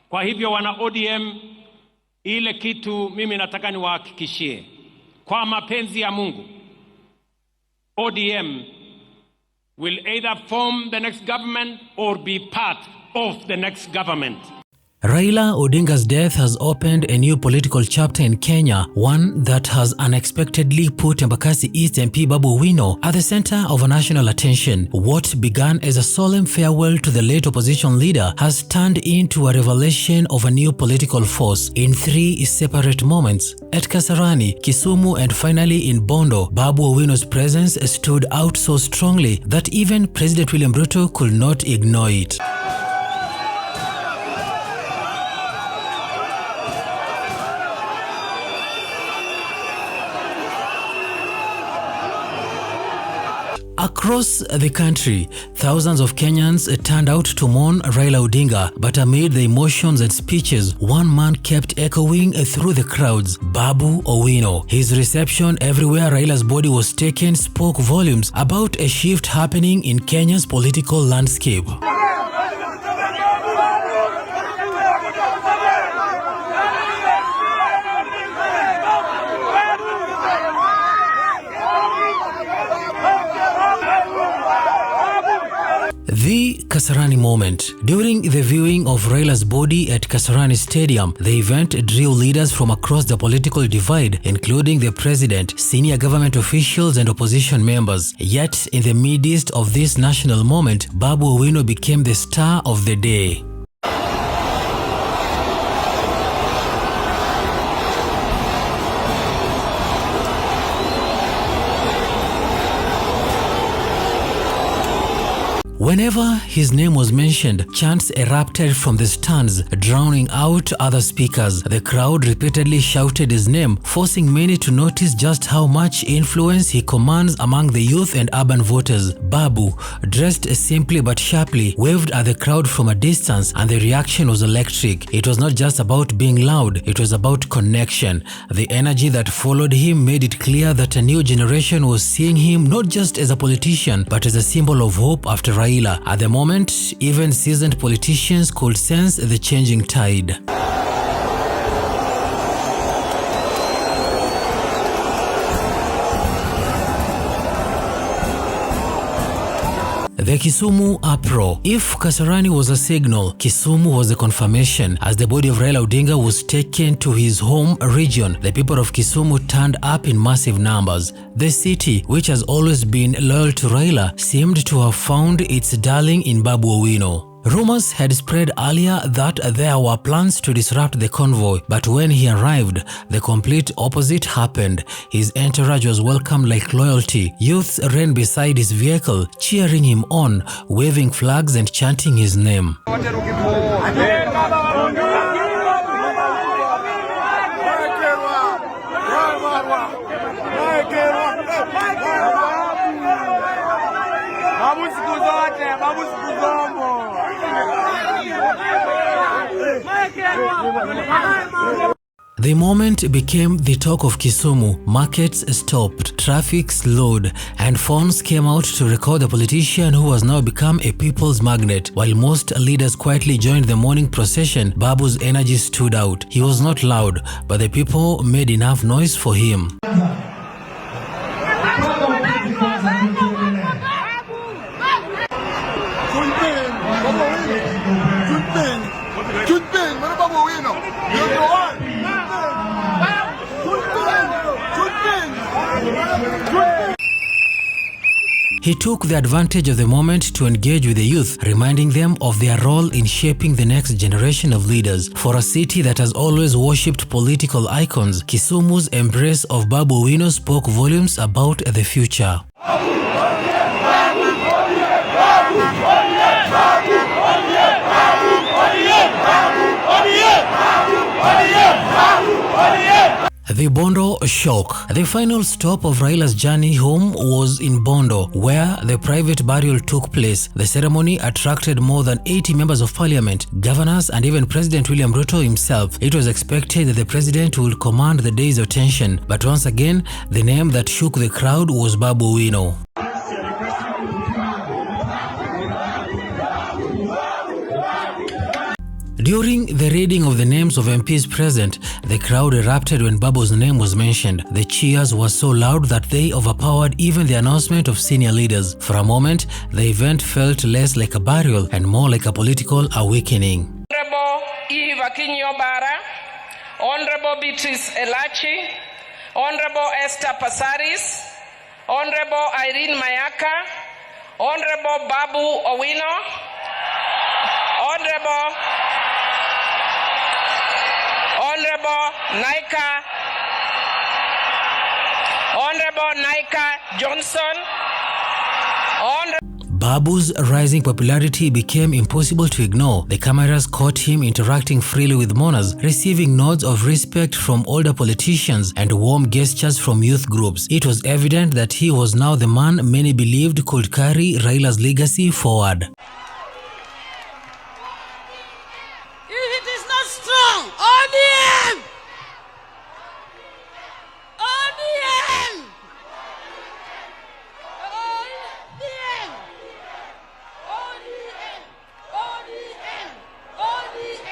Kwa hivyo wana ODM, ile kitu mimi nataka niwahakikishie, kwa mapenzi ya Mungu, ODM will either form the next government or be part of the next government. Raila Odinga's death has opened a new political chapter in Kenya, one that has unexpectedly put Embakasi East MP Babu Owino at the center of national attention. What began as a solemn farewell to the late opposition leader has turned into a revelation of a new political force in 3 separate moments. At Kasarani, Kisumu, and finally in Bondo, Babu Owino's presence stood out so strongly that even President William Ruto could not ignore it. Across the country, thousands of Kenyans turned out to mourn Raila Odinga, but amid the emotions and speeches, one man kept echoing through the crowds: Babu Owino. His reception everywhere Raila's body was taken spoke volumes about a shift happening in Kenya's political landscape. The Kasarani moment. During the viewing of Raila's body at Kasarani Stadium, the event drew leaders from across the political divide, including the president, senior government officials, and opposition members. Yet, in the midst of this national moment, Babu Owino became the star of the day. Whenever his name was mentioned, chants erupted from the stands, drowning out other speakers. The crowd repeatedly shouted his name, forcing many to notice just how much influence he commands among the youth and urban voters. Babu, dressed simply but sharply, waved at the crowd from a distance, and the reaction was electric. It was not just about being loud, it was about connection. The energy that followed him made it clear that a new generation was seeing him not just as a politician, but as a symbol of hope after Raila. At the moment, even seasoned politicians could sense the changing tide. The Kisumu uproar. If Kasarani was a signal, Kisumu was a confirmation. As the body of Raila Odinga was taken to his home region, the people of Kisumu turned up in massive numbers. The city, which has always been loyal to Raila, seemed to have found its darling in Babu Owino. Rumors had spread earlier that there were plans to disrupt the convoy, but when he arrived, the complete opposite happened. His entourage was welcomed like loyalty. Youths ran beside his vehicle, cheering him on, waving flags and chanting his name. The moment became the talk of Kisumu. Markets stopped, traffic slowed, and phones came out to record the politician who has now become a people's magnet. While most leaders quietly joined the morning procession, Babu's energy stood out. He was not loud, but the people made enough noise for him. He took the advantage of the moment to engage with the youth, reminding them of their role in shaping the next generation of leaders. For a city that has always worshipped political icons, Kisumu's embrace of Babu Owino spoke volumes about the future. The Bondo shock. The final stop of Raila's journey home was in Bondo, where the private burial took place. The ceremony attracted more than 80 members of parliament, governors, and even President William Ruto himself. It was expected that the president would command the day's attention, but once again, the name that shook the crowd was Babu Owino. During the reading of the names of MPs present, the crowd erupted when Babu's name was mentioned. The cheers were so loud that they overpowered even the announcement of senior leaders. For a moment, the event felt less like a burial and more like a political awakening. Honorable Eve Akinyi-Obara, Honorable Beatrice Elachi, Honorable Esther Passaris, Honorable Irene Mayaka, Honorable Babu Owino, Honorable Naika Johnson, Babu's rising popularity became impossible to ignore. The cameras caught him interacting freely with mourners, receiving nods of respect from older politicians and warm gestures from youth groups. It was evident that he was now the man many believed could carry Raila's legacy forward. If it is not strong, ODM! ODM! ODM! ODM! ODM! ODM!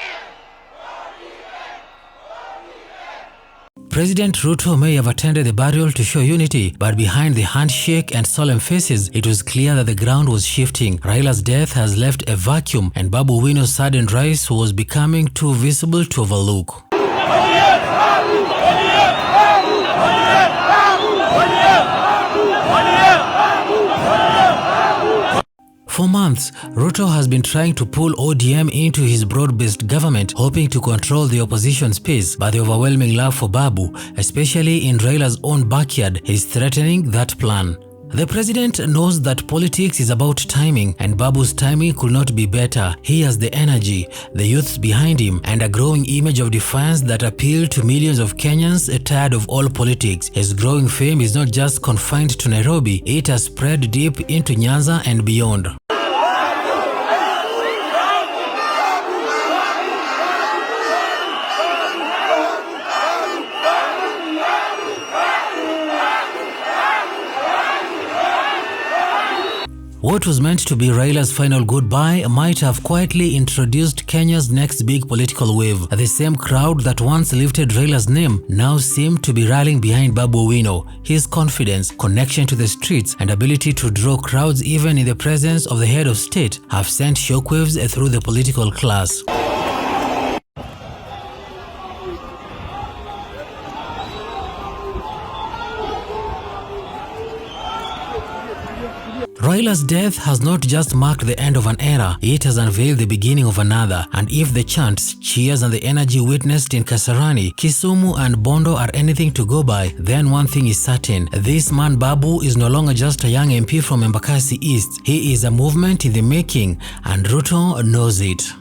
President Ruto may have attended the burial to show unity, but behind the handshake and solemn faces, it was clear that the ground was shifting. Raila's death has left a vacuum, and Babu Owino's sudden rise was becoming too visible to overlook. For months, Ruto has been trying to pull ODM into his broad-based government, hoping to control the opposition space, but the overwhelming love for Babu, especially in Raila's own backyard, is threatening that plan. The president knows that politics is about timing, and Babu's timing could not be better. He has the energy, the youths behind him, and a growing image of defiance that appeal to millions of Kenyans tired of all politics. His growing fame is not just confined to Nairobi, it has spread deep into Nyanza and beyond. What was meant to be Raila's final goodbye might have quietly introduced Kenya's next big political wave. The same crowd that once lifted Raila's name now seemed to be rallying behind Babu Owino. His confidence, connection to the streets, and ability to draw crowds even in the presence of the head of state have sent shockwaves through the political class. Raila's death has not just marked the end of an era, it has unveiled the beginning of another. And if the chants, cheers and the energy witnessed in Kasarani, Kisumu and Bondo are anything to go by, then one thing is certain. This man Babu is no longer just a young MP from Embakasi East. He is a movement in the making, and Ruto knows it.